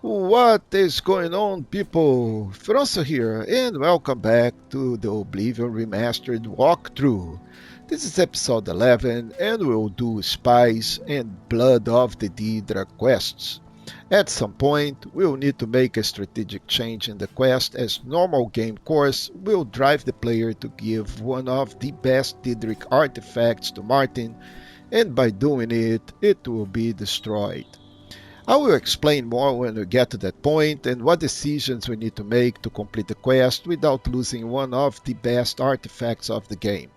What is going on, people? Feroncio here, and welcome back to the Oblivion Remastered walkthrough. This is episode 11, and we'll do Spies and Blood of the Daedric quests. At some point, we'll need to make a strategic change in the quest, as normal game course will drive the player to give one of the best Daedric artifacts to Martin, and by doing it, it will be destroyed. I will explain more when we get to that point and what decisions we need to make to complete the quest without losing one of the best artifacts of the game.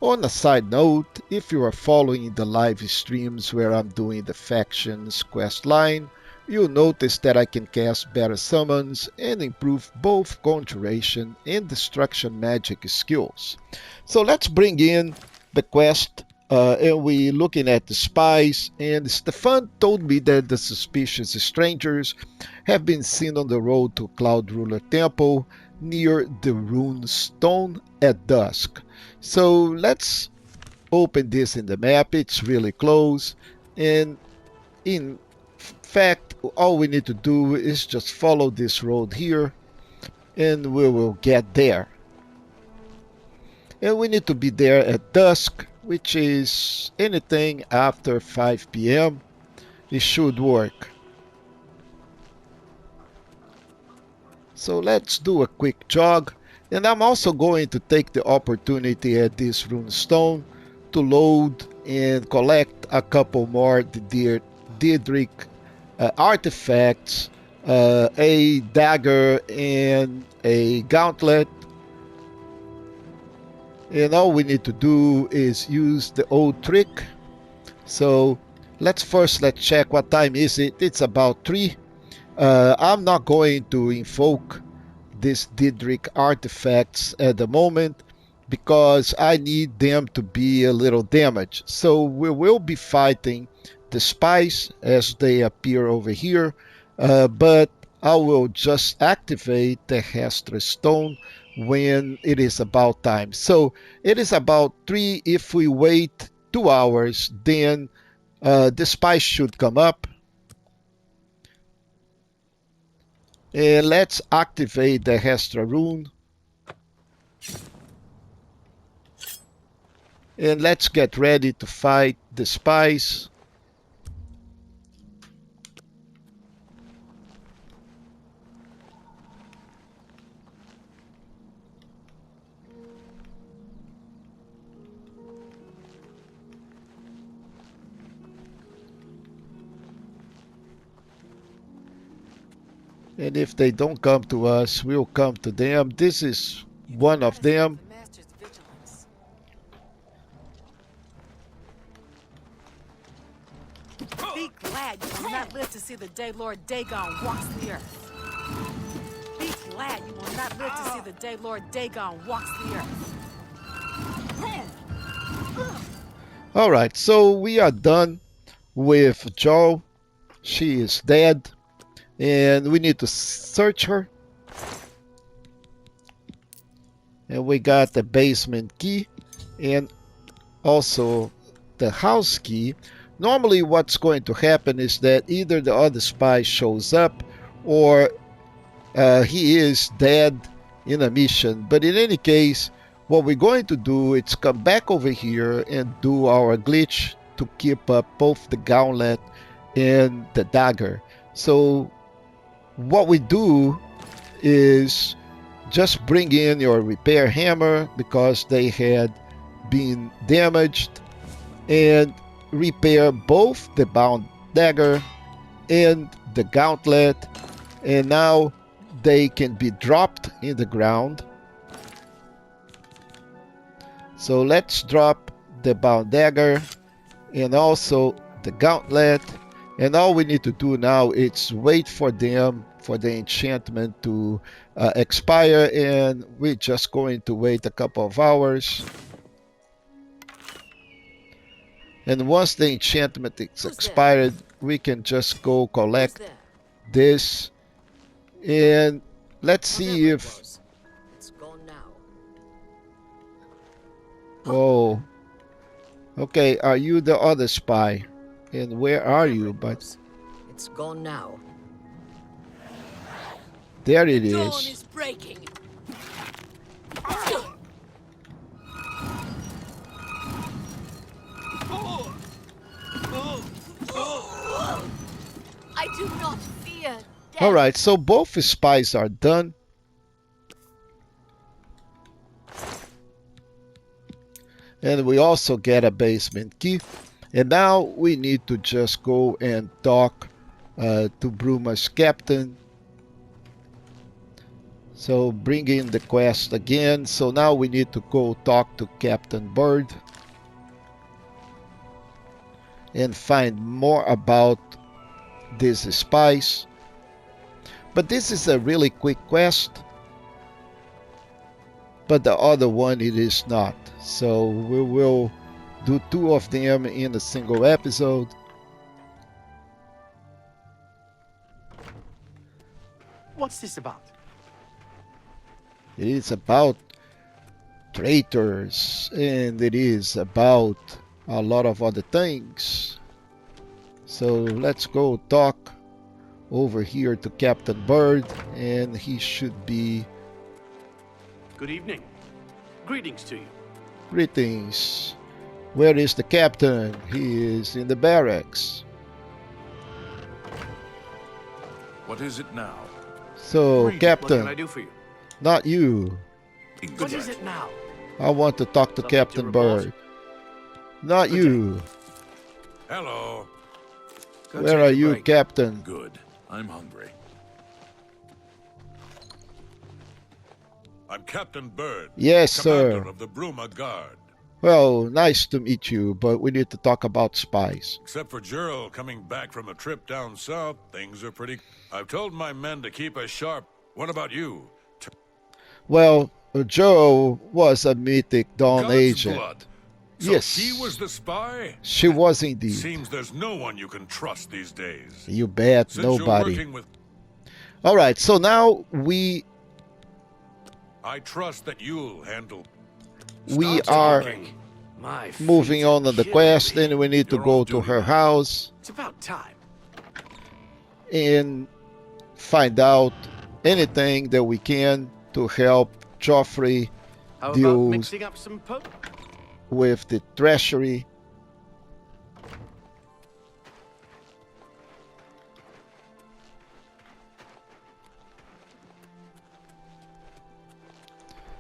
On a side note, if you are following the live streams where I'm doing the factions quest line, you'll notice that I can cast better summons and improve both conjuration and destruction magic skills. So let's bring in the quest, and we looking at the spies, and Stefan told me that the suspicious strangers have been seen on the road to Cloud Ruler Temple near the rune stone at dusk. So let's open this in the map. It's really close, and in fact all we need to do is just follow this road here and we will get there. And we need to be there at dusk, which is anything after 5 p.m. It should work. So let's do a quick jog, and I'm also going to take the opportunity at this runestone to load and collect a couple more Daedric artifacts, a dagger and a gauntlet. And all we need to do is use the old trick. So let's check what time is it. It's about 3. I'm not going to invoke these Daedric artifacts at the moment because I need them to be a little damaged. So we will be fighting the spies as they appear over here, but I will just activate the Hestra Stone when it is about time. So it is about 3. If we wait 2 hours, then the spies should come up. And let's activate the Hestra rune. And let's get ready to fight the spies. And if they don't come to us, we'll come to them. This is one of them. Be glad you will not live to see the day Lord Dagon walks the earth. Be glad you will not live to see the day Lord Dagon walks the earth. Alright, so we are done with Jo. She is dead. And we need to search her. And we got the basement key and also the house key. Normally what's going to happen is that either the other spy shows up or he is dead in a mission. But in any case, what we're going to do is come back over here and do our glitch to keep up both the gauntlet and the dagger. So what we do is just bring in your repair hammer because they had been damaged, and repair both the bound dagger and the gauntlet, and now they can be dropped in the ground. So let's drop the bound dagger and also the gauntlet, and all we need to do now is wait for them for the enchantment to expire, and we're just going to wait a couple of hours. And once the enchantment is expired, we can just go collect this, and let's see if It's gone now. oh, okay, are you the other spy? And where are you? But It's gone now. There it Dawn is. is breaking. I do not fear death. Alright, so both spies are done. And we also get a basement key. And now we need to just go and talk to Bruma's captain. So bring in the quest again. So now we need to go talk to Captain Bird and find more about these spies. But this is a really quick quest. But the other one it is not. So we will do 2 of them in a single episode. What's this about? It is about traitors and it is about a lot of other things. So let's go talk over here to Captain Bird and he should be... Good evening. Greetings to you. Greetings. Where is the captain? He is in the barracks. What is it now? So, Greetings. What can I Captain, do for you? not you. What is it now? I want to talk to Something to Captain report? Bird. Not Good you. Hello. Go Where take are a you, break. Captain? Good. I'm hungry. I'm Captain Bird, Yes, commander sir. of the Bruma Guard. Well, nice to meet you, but we need to talk about spies. Except for Gerald coming back from a trip down south, things are pretty... I've told my men to keep us sharp. What about you? Well, Joe was a Mythic Dawn God's agent. blood. So Yes. she was the spy? She was indeed. Seems there's no one you can trust these days. You bet, Since you're nobody. working with... Alright, so now we I trust that you'll handle... we Stop are talking. My moving feet on are to the killing quest me. and we need to You're go all to doing her it. house It's about time. and find out anything that we can to help Joffrey How Deal- about mixing up some with the treasury.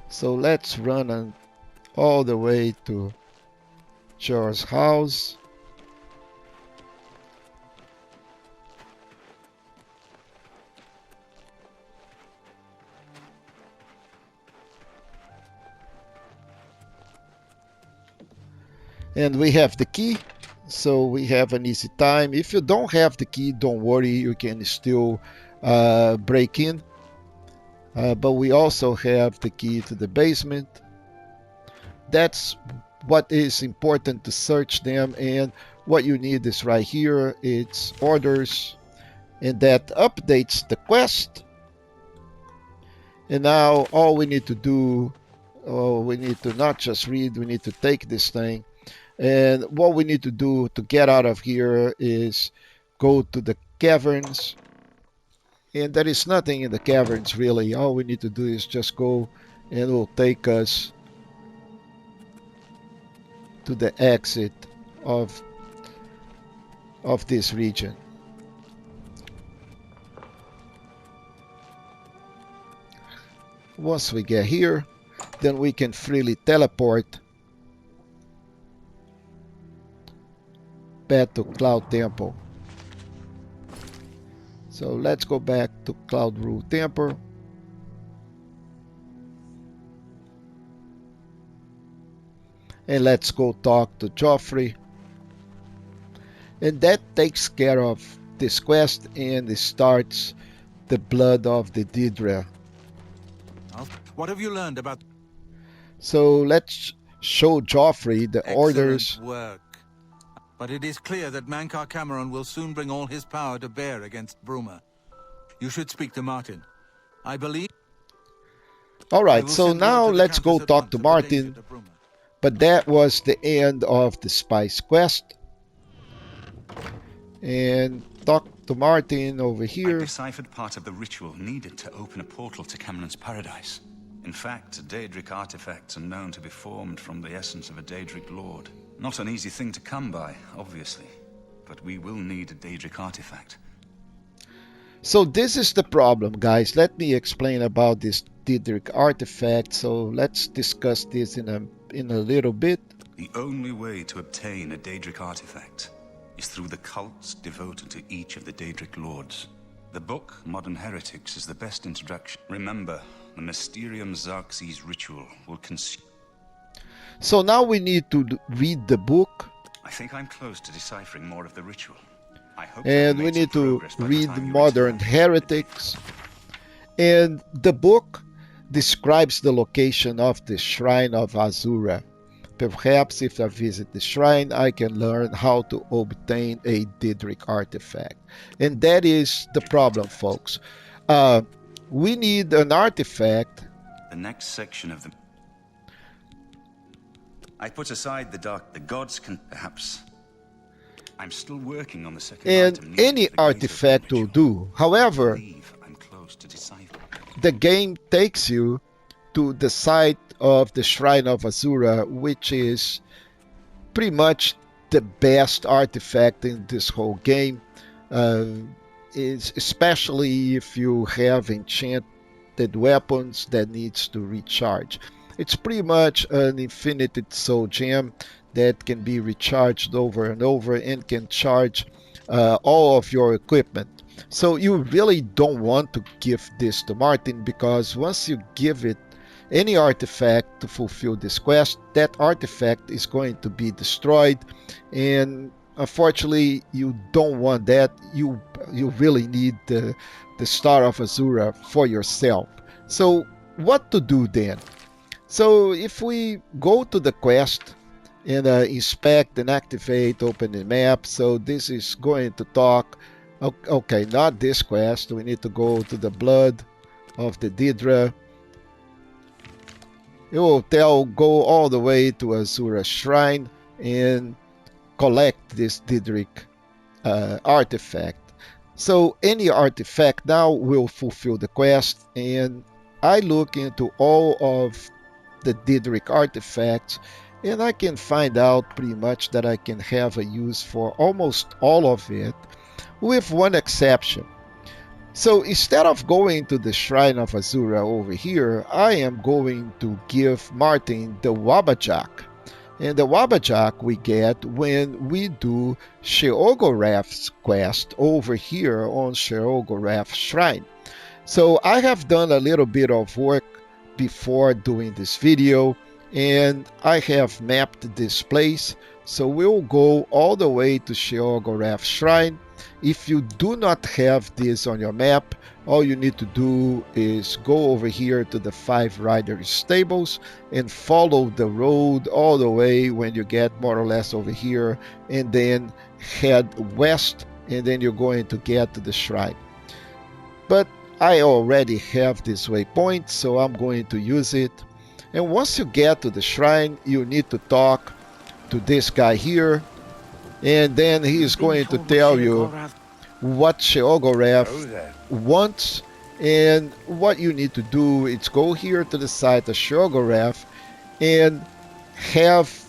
So let's run all the way to Jor's house. And we have the key, so we have an easy time. If you don't have the key, don't worry, you can still break in. But we also have the key to the basement. That's what is important to search them, and what you need is right here. It's orders, and that updates the quest. And now all we need to do, we need to not just read, we need to take this thing. And what we need to do to get out of here is go to the caverns. And there is nothing in the caverns really. All we need to do is just go and it will take us to the exit of this region. Once we get here, then we can freely teleport back to Cloud Temple. So let's go back to Cloud Rule Temple. And let's go talk to Joffrey. And that takes care of this quest and it starts the blood of the Daedric. What have you learned about So let's show Joffrey the excellent orders. work? But it is clear that Mankar Cameron will soon bring all his power to bear against Bruma. You should speak to Martin. I believe. I Alright, will so send word now to the let's go campus at talk once to of the danger Martin. to Bruma. But that was the end of the Spies quest. And talk to Martin over I here. deciphered part of the ritual needed to open a portal to Cameron's paradise. In fact, Daedric artifacts are known to be formed from the essence of a Daedric lord. Not an easy thing to come by, obviously, but we will need a Daedric artifact. So this is the problem, guys. Let me explain about this Daedric artifact. So let's discuss this in a little bit. The only way to obtain a Daedric artifact is through the cults devoted to each of the Daedric lords. The book, Modern Heretics, is the best introduction. Remember, the Mysterium Xerxes ritual will consume... So now we need to read the book. I think I'm close to deciphering more of the ritual. I hope And we need to read Modern Heretics. And the book describes the location of the Shrine of Azura. Perhaps if I visit the shrine, I can learn how to obtain a Daedric artifact. And that is the problem, folks. We need an artifact. The next section of the... I put aside the dark. The gods can perhaps... I'm still working on the second And item. any artifact will do. However, I'm close to decipher. the game takes you to the site of the Shrine of Azura, which is pretty much the best artifact in this whole game. Especially if you have enchanted weapons that needs to recharge. It's pretty much an infinite soul gem that can be recharged over and over and can charge all of your equipment. So you really don't want to give this to Martin, because once you give it any artifact to fulfill this quest, that artifact is going to be destroyed, and unfortunately you don't want that. You really need the Star of Azura for yourself. So what to do then? So if we go to the quest and inspect and activate, open the map, so this is going to talk, okay, not this quest, we need to go to the Blood of the Daedra. It will go all the way to Azura Shrine and collect this Daedric artifact. So any artifact now will fulfill the quest, and I look into all of the Daedric artifacts, and I can find out pretty much that I can have a use for almost all of it, with one exception. So instead of going to the Shrine of Azura over here, I am going to give Martin the Wabbajack. And the Wabbajack we get when we do Sheogorath's quest over here on Sheogorath Shrine. So I have done a little bit of work before doing this video, and I have mapped this place. So we'll go all the way to Sheogorath Shrine. If you do not have this on your map, all you need to do is go over here to the 5 Riders Stables and follow the road all the way when you get more or less over here, and then head west, and then you're going to get to the shrine. But I already have this waypoint, so I'm going to use it. And once you get to the shrine, you need to talk to this guy here, and then he is going to tell you what Sheogorath wants, and what you need to do is go here to the site of Sheogorath and have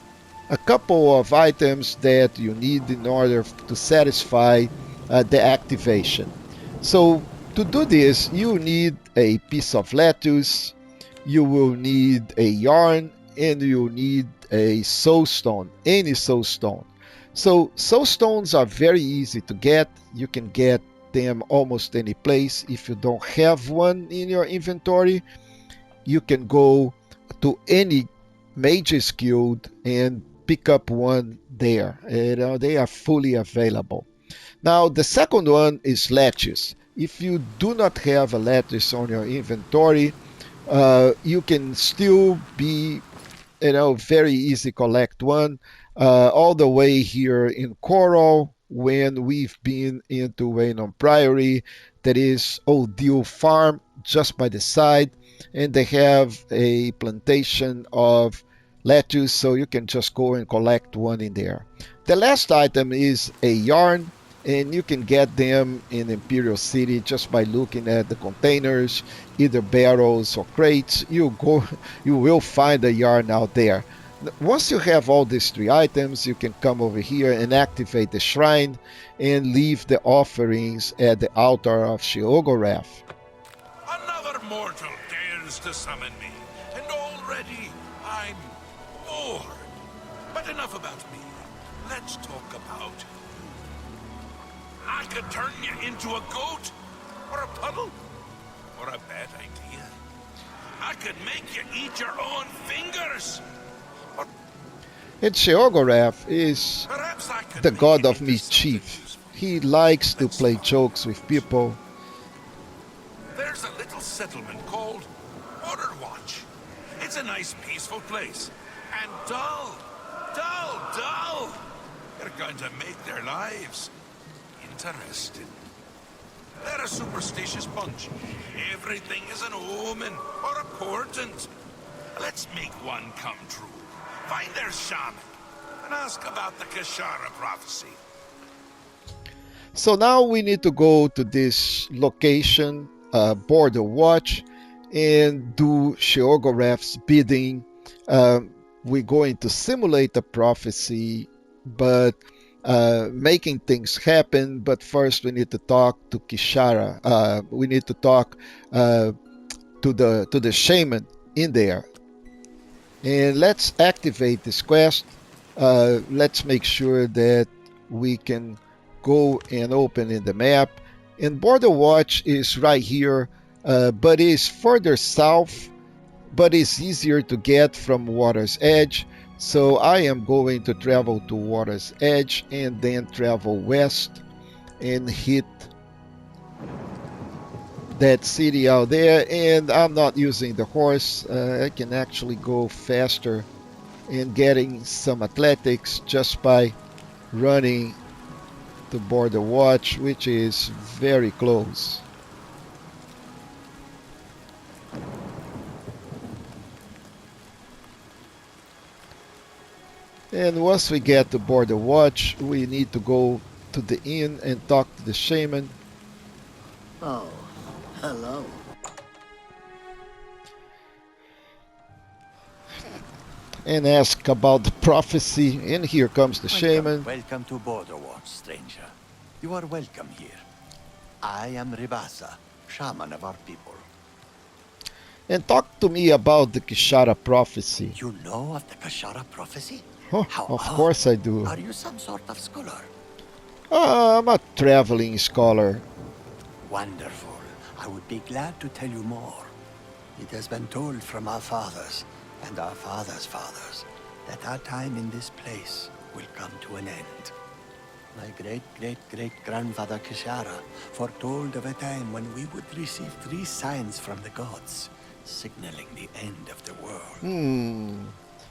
a couple of items that you need in order to satisfy the activation. So to do this, you need a piece of lettuce, you will need a yarn, and you need a soul stone, any soul stone. So soul stones are very easy to get. You can get them almost any place. If you don't have one in your inventory, you can go to any mage's guild and pick up one there. They are fully available. Now the second one is lettuce. If you do not have a lettuce on your inventory, you can still be, very easy collect one. All the way here in Coral, when we've been into Waynon Priory, that is Odile Farm just by the side, and they have a plantation of lettuce, so you can just go and collect one in there. The last item is a yarn, and you can get them in Imperial City just by looking at the containers, either barrels or crates. You will find a yarn out there. Once you have all these 3 items, you can come over here and activate the shrine and leave the offerings at the altar of Sheogorath. Another mortal dares to summon me, and already I'm bored. But enough about me. Let's talk about you. I could turn you into a goat, or a puddle, or a bad idea. I could make you eat your own fingers. And Sheogorath is Perhaps I could the make god you of into something mischief. useful. He likes to Let's play start. jokes with people. There's a little settlement called Waterwatch. It's a nice, peaceful place. And dull. They're going to make their lives interesting. They're a superstitious bunch. Everything is an omen or a portent. Let's make one come true. Find their shaman and ask about the Kishara prophecy. So now we need to go to this location, Border Watch, and do Sheogorath's bidding. We're going to simulate the prophecy, but making things happen. But first, we need to talk to Kishara. We need to talk to the shaman in there. And let's activate this quest. Let's make sure that we can go and open in the map. And Border Watch is right here, but is further south, but it's easier to get from Water's Edge. So I am going to travel to Water's Edge and then travel west and hit that city out there. And I'm not using the horse. I can actually go faster and getting some athletics just by running to Border Watch, which is very close. And once we get to Border Watch, we need to go to the inn and talk to the shaman. Oh, hello. And ask about the prophecy. And here comes the shaman. Welcome to Border Watch, stranger. You are welcome here. I am Ribasa, shaman of our people. And talk to me about the Kishara prophecy. You know of the Kashara prophecy? Oh, How of odd. course I do. Are you some sort of scholar? I'm a traveling scholar. Wonderful. I would be glad to tell you more. It has been told from our fathers and our fathers' fathers that our time in this place will come to an end. My great-great-great-grandfather Kishara foretold of a time when we would receive 3 signs from the gods, signaling the end of the world.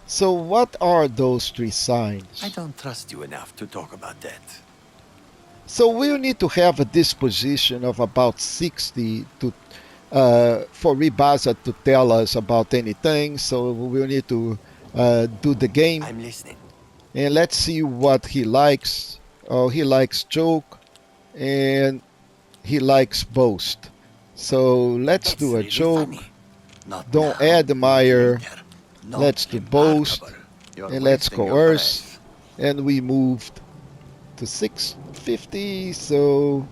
So what are those 3 signs? I don't trust you enough to talk about that. So we'll need to have a disposition of about 60 to for Ribasa to tell us about anything. So we'll need to do the game. I'm listening. And let's see what he likes. Oh, he likes joke and he likes boast. So let's That's do a really joke. funny. Not Don't now, admire. not later. Not Let's do boast. remarkable. You're And let's wasting your coerce. breath. And we moved to 650. So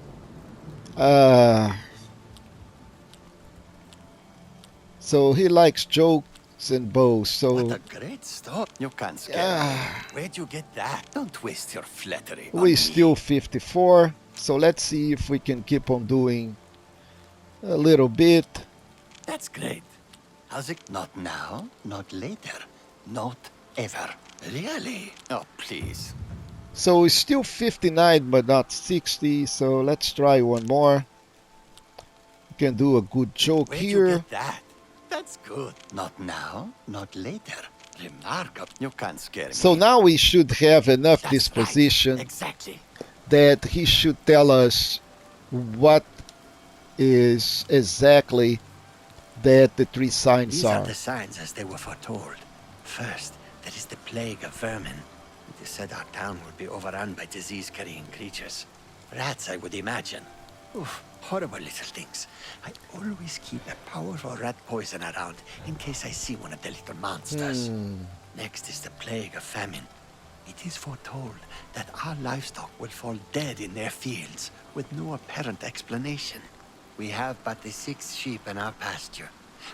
so he likes jokes and boast. So What a great start. You can't scare me. Where'd you get that? Don't waste your flattery on we me. still 54. So let's see if we can keep on doing a little bit. That's great. How's it? Not now, not later, not ever. Really? Oh, please. So it's still 59 but not 60. So let's try one more. We can do a good joke Where'd you here. get that? That's good. Not now, not later. Remarkable. You can't scare me. So now we should have enough That's disposition right. Exactly. that he should tell us what is exactly that the 3 signs These are are. the signs as they were foretold. First, there is the plague of vermin. It is said our town will be overrun by disease-carrying creatures. Rats, I would imagine. Oof, horrible little things. I always keep a powerful rat poison around in case I see one of the little monsters. Next is the plague of famine. It is foretold that our livestock will fall dead in their fields with no apparent explanation. We have but the 6 sheep in our pasture,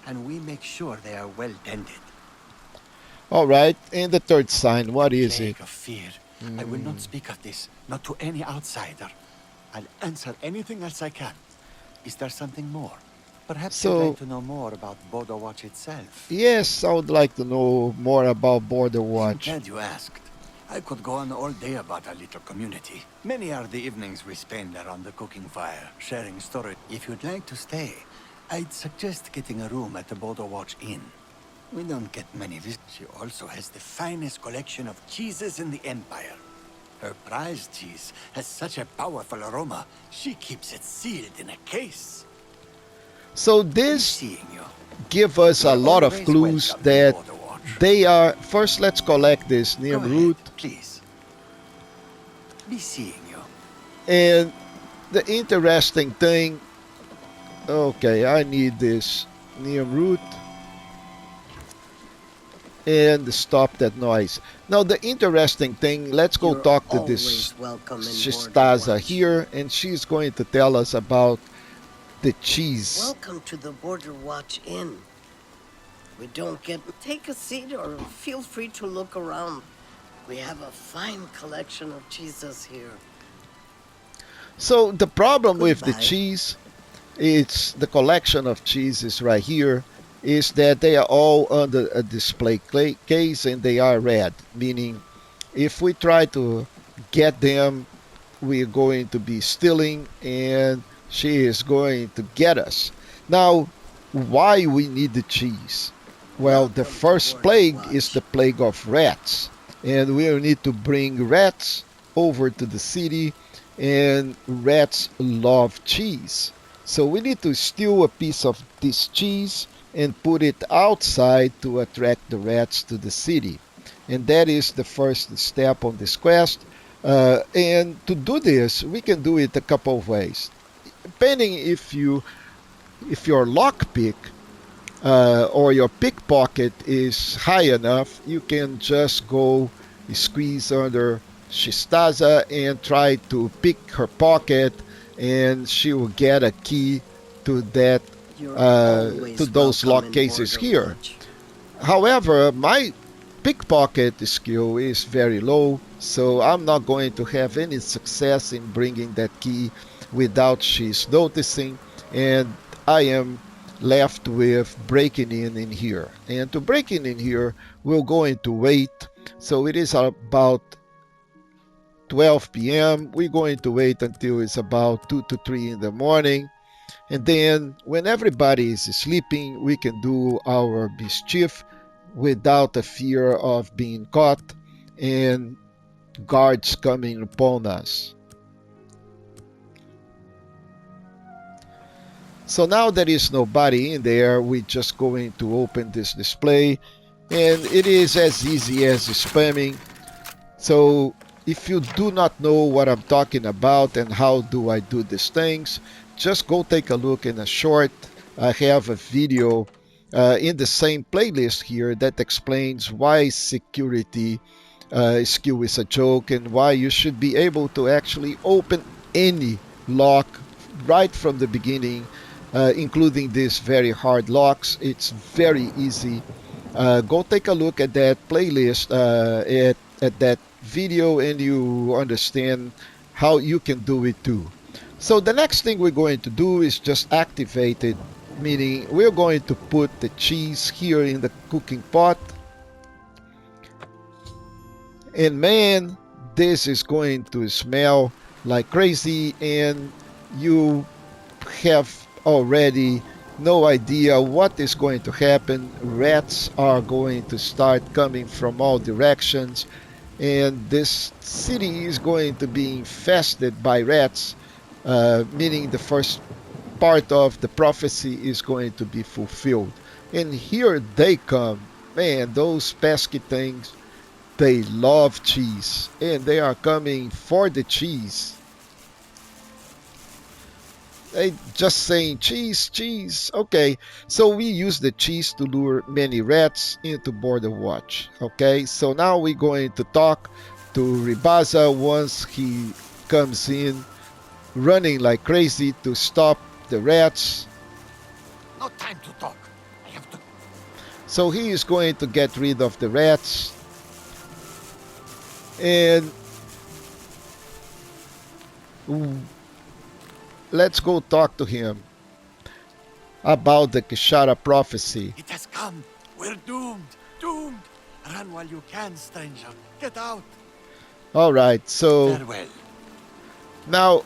and we make sure they are well tended. All right, and the third sign, what is it? Plague of fear. I will not speak of this, not to any outsider. I'll answer anything else I can. Is there something more? Perhaps you'd like to know more about Border Watch itself. Yes, I would like to know more about Border Watch. I'm glad you asked. I could go on all day about our little community. Many are the evenings we spend around the cooking fire, sharing stories. If you'd like to stay, I'd suggest getting a room at the Border Watch Inn. We don't get many visitors. She also has the finest collection of cheeses in the Empire. Her prized cheese has such a powerful aroma, she keeps it sealed in a case. So this give us a lot of clues that they are... First, let's collect this neem root. Please. Be seeing you. And the interesting thing... Okay, I need this neem root. And stop that noise. Now the interesting thing, let's go talk to this Shistaza here, and she's going to tell us about the cheese. Welcome to the Border Watch Inn. We don't get... Take a seat or feel free to look around. We have a fine collection of cheeses here. So the problem with the cheese, it's the collection of cheeses right here, is that they are all under a display case and they are red, meaning if we try to get them, we're going to be stealing and she is going to get us. Now, why we need the cheese? Well, the first plague is the plague of rats, and we need to bring rats over to the city, and rats love cheese. So we need to steal a piece of this cheese and put it outside to attract the rats to the city. And that is the first step on this quest. And to do this, we can do it a couple of ways. Depending if your lockpick or your pickpocket is high enough, you can just go squeeze under Shistaza and try to pick her pocket, and she will get a key to that to those lock cases here. However, my pickpocket skill is very low, so I'm not going to have any success in bringing that key without she's noticing, and I am left with breaking in here. And to break in here, we're going to wait. So it is about 12 p.m. We're going to wait until it's about 2 to 3 in the morning. And then when everybody is sleeping, we can do our mischief without a fear of being caught and guards coming upon us. So now there is nobody in there, we're just going to open this display, and it is as easy as spamming. So if you do not know what I'm talking about and how do I do these things, just go take a look in a short. I have a video in the same playlist here that explains why security skill is a joke and why you should be able to actually open any lock right from the beginning, including these very hard locks. It's very easy. Go take a look at that playlist, at that video, and you understand how you can do it too. So the next thing we're going to do is just activate it, meaning we're going to put the cheese here in the cooking pot. And man, this is going to smell like crazy, and you have already no idea what is going to happen. Rats are going to start coming from all directions, and this city is going to be infested by rats, meaning the first part of the prophecy is going to be fulfilled. And here they come. Man, those pesky things, they love cheese, and they are coming for the cheese. They just saying cheese, cheese. Okay, so we use the cheese to lure many rats into Border Watch. Okay, so now we're going to talk to Ribaza once he comes in, running like crazy to stop the rats. No time to talk. I have to. So he is going to get rid of the rats. And let's go talk to him about the Kishara prophecy. It has come. We're doomed. Doomed. Run while you can, stranger. Get out. All right, so Farewell. now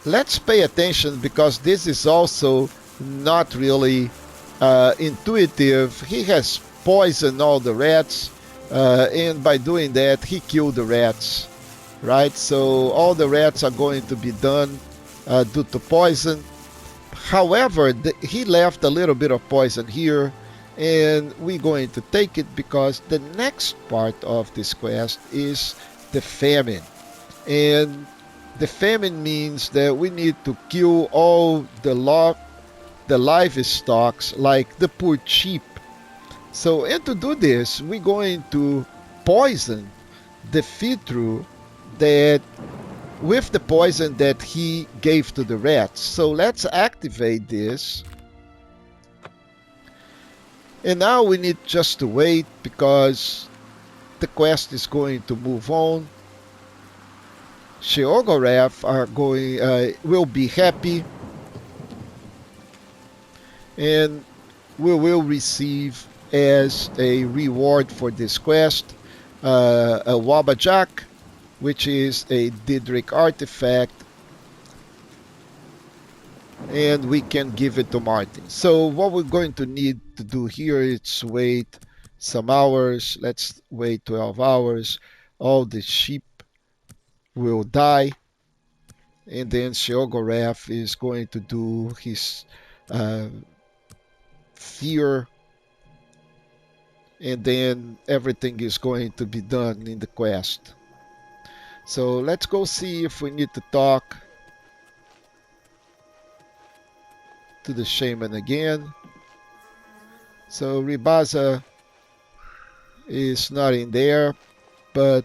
let's pay attention because this is also not really intuitive. He has poisoned all the rats, and by doing that, he killed the rats, right? So all the rats are going to be done due to poison. However, he left a little bit of poison here, and we're going to take it because the next part of this quest is the famine. And the famine means that we need to kill all the livestock, like the poor sheep. So, and to do this, we're going to poison the Fitru that with the poison that he gave to the rats. So let's activate this. And now we need just to wait because the quest is going to move on. Sheogorath will be happy, and we will receive as a reward for this quest a Wabbajack, which is a Daedric artifact, and we can give it to Martin. So what we're going to need to do here is wait some hours. Let's wait 12 hours. All the sheep will die, and then Sheogorath is going to do his fear, and then everything is going to be done in the quest. So let's go see if we need to talk to the shaman again. So Ribaza is not in there, but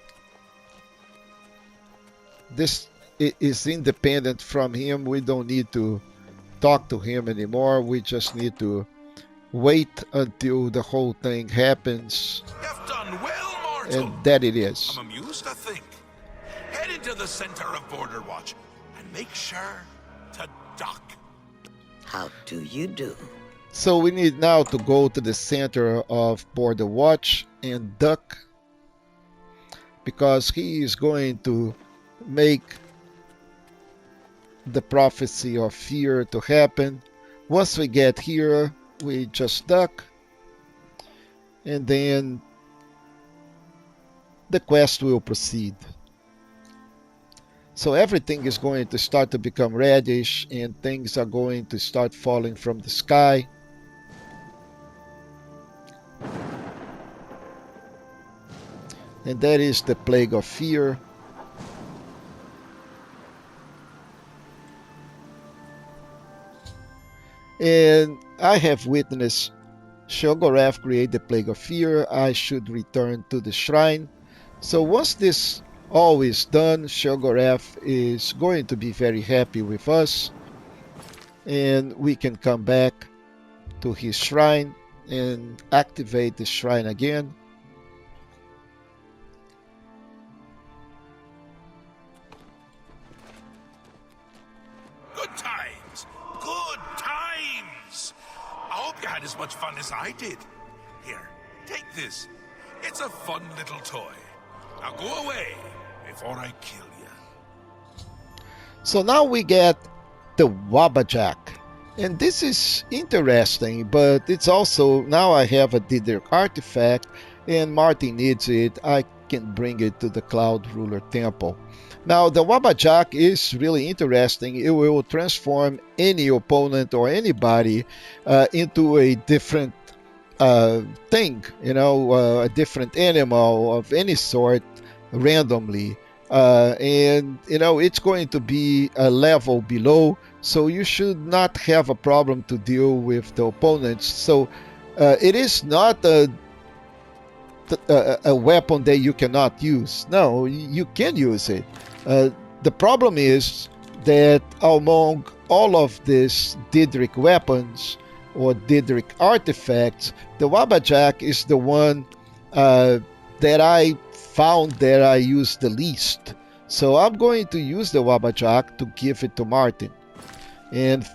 this is independent from him. We don't need to talk to him anymore. We just need to wait until the whole thing happens. You've done well, mortal. And that it is. I'm amused to think. Head into the center of Border Watch and make sure to duck. How do you do? So we need now to go to the center of Border Watch and duck, because he is going to make the prophecy of fear to happen. Once we get here, we just duck, and then the quest will proceed. So everything is going to start to become reddish, and things are going to start falling from the sky. And that is the plague of fear. And I have witnessed Sheogorath create the plague of fear. I should return to the shrine. So once this all is done, Sheogorath is going to be very happy with us, and we can come back to his shrine and activate the shrine again. Good times. Good times. I hope you had as much fun as I did. Here, take this. It's a fun little toy. Now go away before I kill you. So now we get the Wabbajack. And this is interesting, but it's also, now I have a Daedric artifact, and Martin needs it. I can bring it to the Cloud Ruler Temple. Now, the Wabbajack is really interesting. It will transform any opponent or anybody into a different thing, a different animal of any sort randomly. and it's going to be a level below, so you should not have a problem to deal with the opponents. So it is not a weapon that you cannot use. No, you can use it. The problem is that among all of these Daedric weapons or Daedric artifacts, the Wabbajack is the one that I found that I use the least. So I'm going to use the Wabbajack to give it to Martin and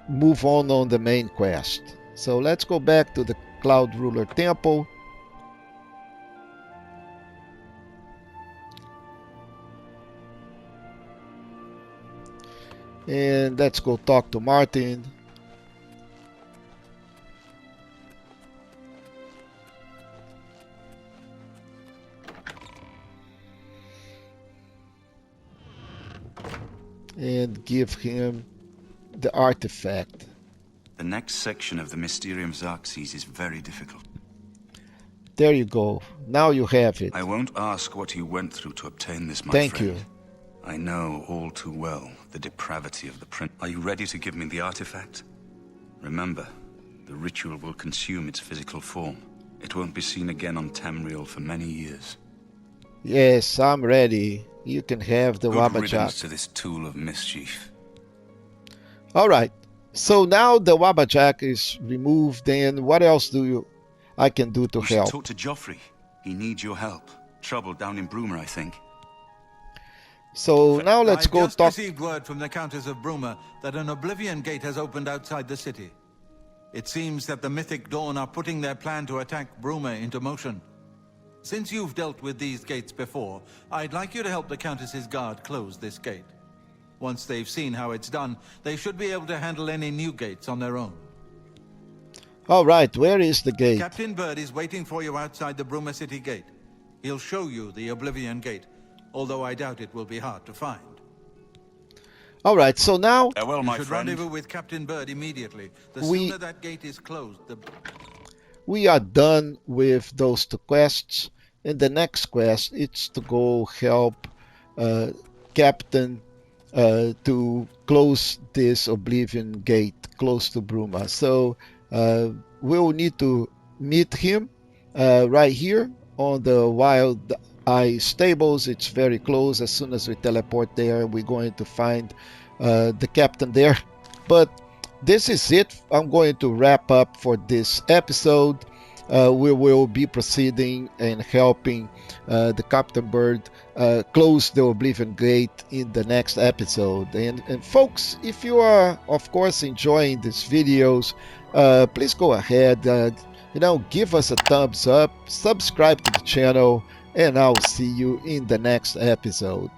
move on the main quest. So let's go back to the Cloud Ruler Temple. And let's go talk to Martin. And give him the artifact. The next section of the Mysterium Xerxes is very difficult. There you go. Now you have it. I won't ask what you went through to obtain this, my Thank friend. you. I know all too well the depravity of the prince. Are you ready to give me the artifact? Remember, the ritual will consume its physical form. It won't be seen again on Tamriel for many years. Yes, I'm ready. You can have the Good riddance Wabbajack. to this tool of mischief. Alright, so now the Wabbajack is removed, and what else I can do to You should help? talk to Joffrey. He needs your help. Trouble down in Bruma, I think. So now let's I've go just talk. received word from the Countess of Bruma that an Oblivion Gate has opened outside the city. It seems that the Mythic Dawn are putting their plan to attack Bruma into motion. Since you've dealt with these gates before, I'd like you to help the Countess's guard close this gate. Once they've seen how it's done, they should be able to handle any new gates on their own. Alright, where is the gate? Captain Bird is waiting for you outside the Bruma City Gate. He'll show you the Oblivion Gate, although I doubt it will be hard to find. Alright, so now Farewell, You my should friend. rendezvous with Captain Bird immediately. The We- sooner that gate is closed, the... we are done with those two quests, and the next quest is to go help Captain to close this Oblivion Gate close to Bruma. So we'll need to meet him right here on the Wild Eye Stables. It's very close. As soon as we teleport there, we're going to find the captain there. But this is it. I'm going to wrap up for this episode. We will be proceeding and helping the Captain Bird close the Oblivion Gate in the next episode. And folks, if you are, of course, enjoying these videos, please go ahead, give us a thumbs up, subscribe to the channel, and I'll see you in the next episode.